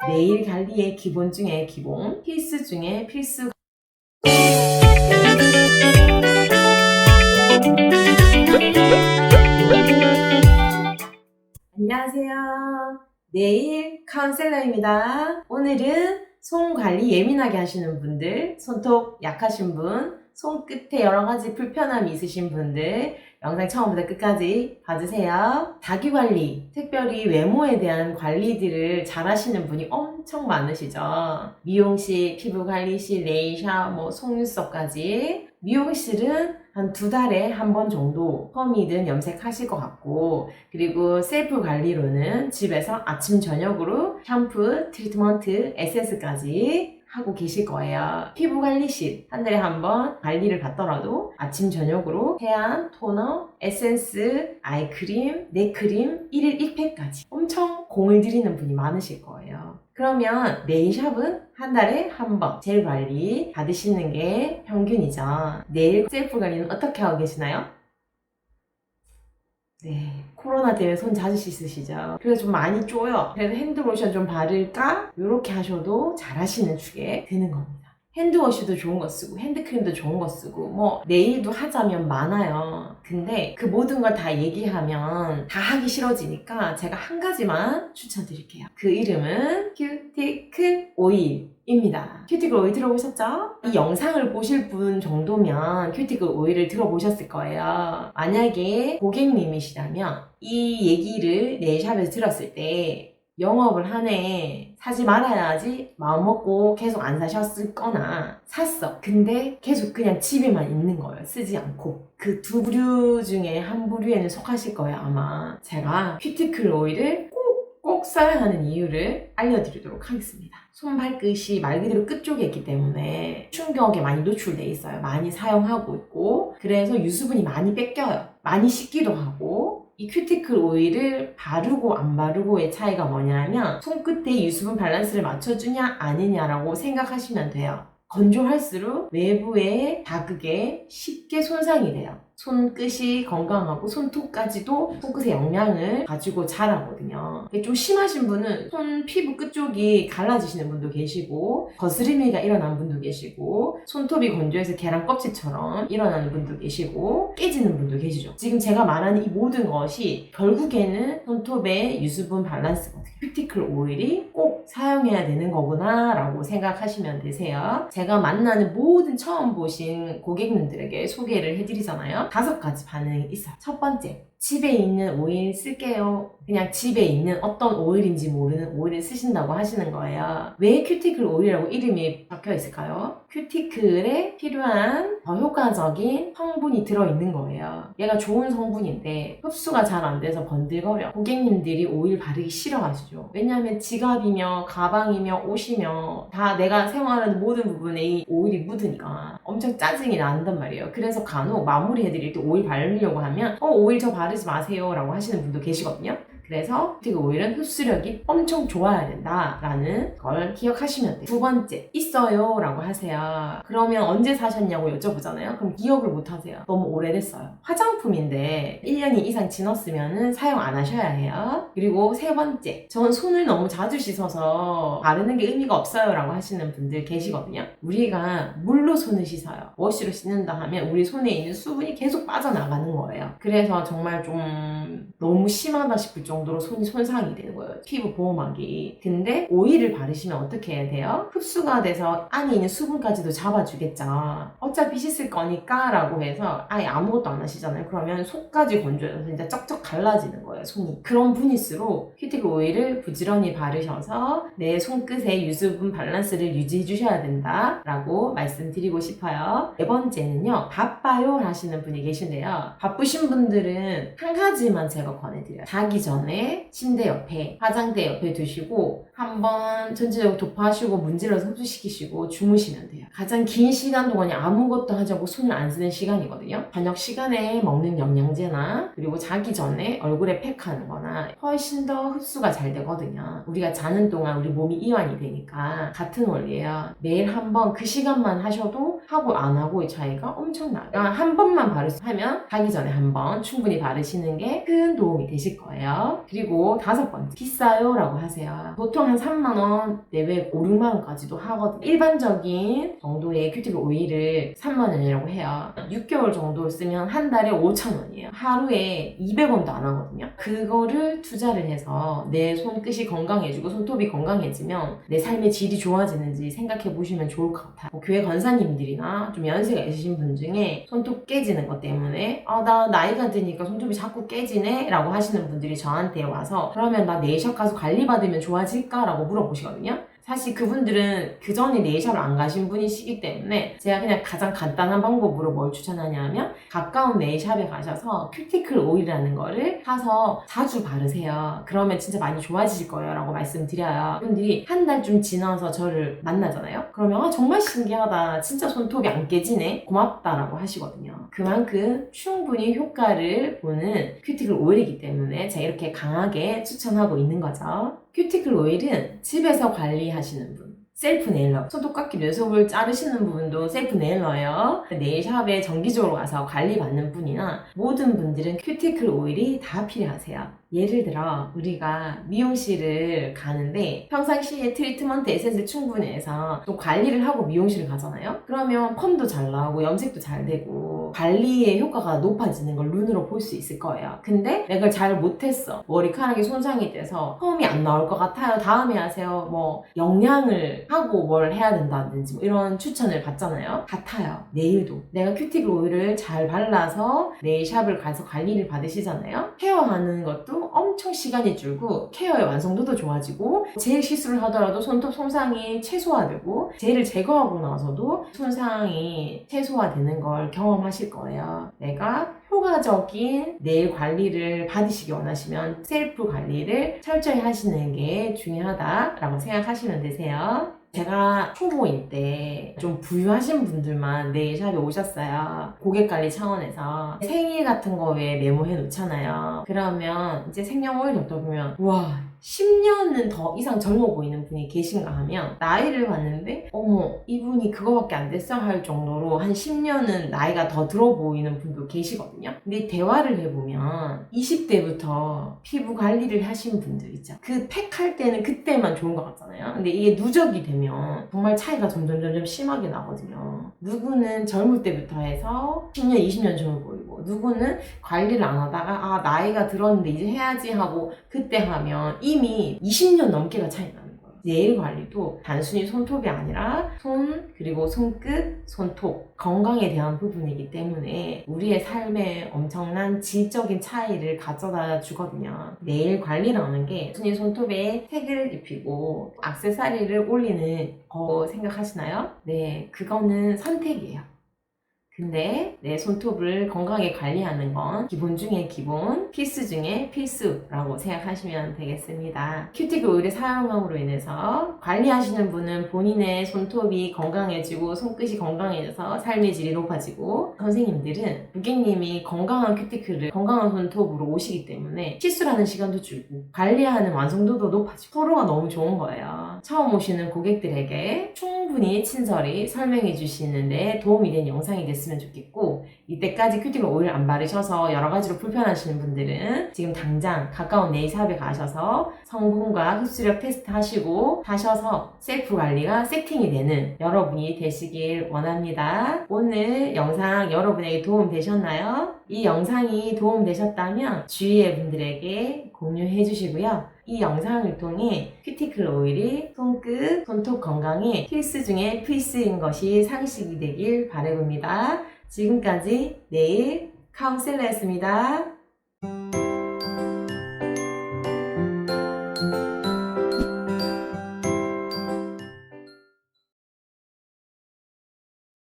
네일 관리의 기본 중에 기본, 필수 중에 필수. 안녕하세요. 네일 카운셀러입니다. 오늘은 손 관리 예민하게 하시는 분들, 손톱 약하신 분, 손끝에 여러가지 불편함이 있으신 분들 영상 처음부터 끝까지 봐주세요. 자기 관리, 특별히 외모에 대한 관리들을 잘 하시는 분이 엄청 많으시죠. 미용실, 피부관리실, 네일샵, 속눈썹까지. 미용실은 한 2달에 한 번 정도 펌이든 염색하실 것 같고, 그리고 셀프 관리로는 집에서 아침 저녁으로 샴푸, 트리트먼트, 에센스까지 하고 계실 거예요. 피부관리실 한 달에 한 번 관리를 받더라도 아침 저녁으로 세안, 토너, 에센스, 아이크림, 넥크림 1일 1팩까지 엄청 공을 들이는 분이 많으실 거예요. 그러면 네일샵은 한 달에 한 번 젤 관리 받으시는 게 평균이죠. 네일 셀프 관리는 어떻게 하고 계시나요? 네, 코로나 때문에 손 자주 씻으시죠. 그래서 좀 많이 쪼여. 그래서 핸드로션 좀 바를까? 이렇게 하셔도 잘하시는 축에 되는 겁니다. 핸드워시도 좋은 거 쓰고 핸드크림도 좋은 거 쓰고 네일도 하자면 많아요. 근데 그 모든 걸 다 얘기하면 다 하기 싫어지니까 제가 한 가지만 추천드릴게요. 그 이름은 큐티클 오일입니다. 큐티클 오일 들어보셨죠? 이 영상을 보실 분 정도면 큐티클 오일을 들어보셨을 거예요. 만약에 고객님이시라면 이 얘기를 네일샵에서 들었을 때 영업을 하네, 사지 말아야지 마음먹고 계속 안 사셨을 거나 샀어, 근데 계속 그냥 집에만 있는 거예요. 쓰지 않고. 그 두 부류 중에 한 부류에는 속하실 거예요. 아마 제가 큐티클 오일을 꼭 써야 하는 이유를 알려드리도록 하겠습니다. 손발끝이 말 그대로 끝쪽에 있기 때문에 충격에 많이 노출돼 있어요. 많이 사용하고 있고, 그래서 유수분이 많이 뺏겨요. 많이 씻기도 하고. 이 큐티클 오일을 바르고 안 바르고의 차이가 뭐냐면 손끝에 유수분 밸런스를 맞춰주냐 아니냐라고 생각하시면 돼요. 건조할수록 외부에 자극에 쉽게 손상이 돼요. 손끝이 건강하고 손톱까지도 손끝의 영양을 가지고 자라거든요. 좀 심하신 분은 손 피부 끝쪽이 갈라지시는 분도 계시고, 거스름이가 일어난 분도 계시고, 손톱이 건조해서 계란 껍질처럼 일어나는 분도 계시고, 깨지는 분도 계시죠. 지금 제가 말하는 이 모든 것이 결국에는 손톱의 유수분 밸런스거든요. 큐티클 오일이 꼭 사용해야 되는 거구나 라고 생각하시면 되세요. 제가 만나는 모든 처음 보신 고객님들에게 소개를 해드리잖아요. 5가지 반응이 있어요. 첫 번째, 집에 있는 오일 쓸게요. 그냥 집에 있는 어떤 오일인지 모르는 오일을 쓰신다고 하시는 거예요. 왜 큐티클 오일이라고 이름이 박혀 있을까요? 큐티클에 필요한 더 효과적인 성분이 들어있는 거예요. 얘가 좋은 성분인데 흡수가 잘 안 돼서 번들거려. 고객님들이 오일 바르기 싫어하시죠. 왜냐하면 지갑이며 가방이며 옷이며 다 내가 생활하는 모든 부분에 이 오일이 묻으니까 엄청 짜증이 난단 말이에요. 그래서 간혹 마무리해드릴 때 오일 바르려고 하면 오일 저 바르지 마세요 라고 하시는 분도 계시거든요. 그래서 큐티클 오일은 흡수력이 엄청 좋아야 된다라는 걸 기억하시면 돼요. 두 번째, 있어요 라고 하세요. 그러면 언제 사셨냐고 여쭤보잖아요. 그럼 기억을 못 하세요. 너무 오래됐어요. 화장품인데 1년이 이상 지났으면 사용 안 하셔야 해요. 그리고 세 번째, 전 손을 너무 자주 씻어서 바르는 게 의미가 없어요 라고 하시는 분들 계시거든요. 우리가 물로 손을 씻어요. 워시로 씻는다 하면 우리 손에 있는 수분이 계속 빠져나가는 거예요. 그래서 정말 좀 너무 심하다 싶을 정도로 손이 손상이 되는 거예요. 피부 보호막이. 근데 오일을 바르시면 어떻게 해야 돼요? 흡수가 돼서 안에 있는 수분까지도 잡아주겠죠. 어차피 씻을 거니까 라고 해서 아예 아무것도 안 하시잖아요. 그러면 속까지 건조해서 진짜 쩍쩍 갈라지는 거예요, 손이. 그런 분일수록 큐티클 오일을 부지런히 바르셔서 내 손끝의 유수분 밸런스를 유지해 주셔야 된다 라고 말씀드리고 싶어요. 네 번째는요, 바빠요 하시는 분이 계신데요. 바쁘신 분들은 한 가지만 제가 권해드려요. 자기 전에 침대 옆에, 화장대 옆에 두시고 한번 전체적으로 도포하시고 문질러서 흡수시키시고 주무시면 돼요. 가장 긴 시간 동안에 아무것도 하지 않고 손을 안 쓰는 시간이거든요. 저녁 시간에 먹는 영양제나 그리고 자기 전에 얼굴에 팩하는 거나 훨씬 더 흡수가 잘 되거든요. 우리가 자는 동안 우리 몸이 이완이 되니까 같은 원리예요. 매일 한 번 그 시간만 하셔도 하고 안 하고의 차이가 엄청나요. 한 번만 바르면 자기 전에 한 번 충분히 바르시는 게 큰 도움이 되실 거예요. 그리고 5번째, 비싸요? 라고 하세요. 보통 한 3만원 내외 5, 6만원까지도 하거든요. 일반적인 정도의 큐티클 오일을 3만원이라고 해요. 6개월 정도 쓰면 한 달에 5,000원이에요. 하루에 200원도 안 하거든요. 그거를 투자를 해서 내 손끝이 건강해지고 손톱이 건강해지면 내 삶의 질이 좋아지는지 생각해 보시면 좋을 것 같아요. 교회 권사님들이나 좀 연세가 있으신 분 중에 손톱 깨지는 것 때문에 나 나이가 드니까 손톱이 자꾸 깨지네? 라고 하시는 분들이 저한테 와서 그러면 나 네일샵 가서 관리받으면 좋아질까? 라고 물어보시거든요. 사실 그분들은 그 전에 네일샵을 안 가신 분이시기 때문에 제가 그냥 가장 간단한 방법으로 뭘 추천하냐면 가까운 네일샵에 가셔서 큐티클 오일이라는 거를 사서 자주 바르세요. 그러면 진짜 많이 좋아지실 거예요 라고 말씀드려요. 그분들이 한 달쯤 지나서 저를 만나잖아요. 그러면 정말 신기하다. 진짜 손톱이 안 깨지네. 고맙다라고 하시거든요. 그만큼 충분히 효과를 보는 큐티클 오일이기 때문에 제가 이렇게 강하게 추천하고 있는 거죠. 큐티클 오일은 집에서 관리하시는 분, 셀프 네일러, 손톱깎이 눈썹을 자르시는 부분도 셀프 네일러예요. 네일샵에 정기적으로 가서 관리받는 분이나 모든 분들은 큐티클 오일이 다 필요하세요. 예를 들어 우리가 미용실을 가는데 평상시에 트리트먼트 에센스 충분히 해서 또 관리를 하고 미용실을 가잖아요. 그러면 펌도 잘 나오고 염색도 잘 되고 관리의 효과가 높아지는 걸 눈으로 볼 수 있을 거예요. 근데 내가 그걸 잘 못했어. 머리카락이 손상이 돼서 펌이 안 나올 것 같아요. 다음에 하세요. 뭐 영양을 하고 뭘 해야 된다든지 뭐 이런 추천을 받잖아요. 같아요. 네일도 내가 큐티클 오일을 잘 발라서 네일샵을 가서 관리를 받으시잖아요. 케어하는 것도 엄청 시간이 줄고 케어의 완성도도 좋아지고 젤 시술을 하더라도 손톱 손상이 최소화되고 젤을 제거하고 나서도 손상이 최소화되는 걸 경험하실 거예요. 내가 효과적인 네일 관리를 받으시기 원하시면 셀프 관리를 철저히 하시는 게 중요하다라고 생각하시면 되세요. 제가 초보일 때 좀 부유하신 분들만 네일샵에 오셨어요. 고객관리 차원에서 생일 같은 거에 메모해 놓잖아요. 그러면 이제 생년월일 적다 보면 우와 10년은 더 이상 젊어 보이는 분이 계신가 하면 나이를 봤는데 어머 이분이 그거밖에 안 됐어 할 정도로 한 10년은 나이가 더 들어 보이는 분도 계시거든요. 근데 대화를 해보면 20대부터 피부 관리를 하신 분들 있죠. 그 팩 할 때는 그때만 좋은 것 같잖아요. 근데 이게 누적이 되면 정말 차이가 점점 심하게 나거든요. 누구는 젊을 때부터 해서 10년 20년 젊어 보이고 누구는 관리를 안 하다가 나이가 들었는데 이제 해야지 하고 그때 하면 이미 20년 넘게가 차이 나는 거예요. 네일 관리도 단순히 손톱이 아니라 손 그리고 손끝, 손톱 건강에 대한 부분이기 때문에 우리의 삶에 엄청난 질적인 차이를 가져다 주거든요. 네일 관리라는 게 단순히 손톱에 색을 입히고 액세서리를 올리는 거 생각하시나요? 네, 그거는 선택이에요. 근데 내 손톱을 건강하게 관리하는 건 기본 중에 기본, 필수 중에 필수라고 생각하시면 되겠습니다. 큐티클 오일을 사용함으로 인해서 관리하시는 분은 본인의 손톱이 건강해지고 손끝이 건강해져서 삶의 질이 높아지고 선생님들은 고객님이 건강한 큐티클을 건강한 손톱으로 오시기 때문에 시술하는 시간도 줄고 관리하는 완성도도 높아지고 서로가 너무 좋은 거예요. 처음 오시는 고객들에게 충분히 친절히 설명해 주시는데 도움이 된 영상이 됐습니다. 좋겠고 이때까지 큐티클 오일 안 바르셔서 여러 가지로 불편하시는 분들은 지금 당장 가까운 네일샵에 가셔서 성분과 흡수력 테스트 하시고 하셔서 셀프 관리가 세팅이 되는 여러분이 되시길 원합니다. 오늘 영상 여러분에게 도움 되셨나요? 이 영상이 도움 되셨다면 주위의 분들에게 공유해 주시고요. 이 영상을 통해 큐티클 오일이 손끝, 손톱 건강에 필수 중에 필수인 것이 상식이 되길 바라봅니다. 지금까지 네일 카운셀러였습니다.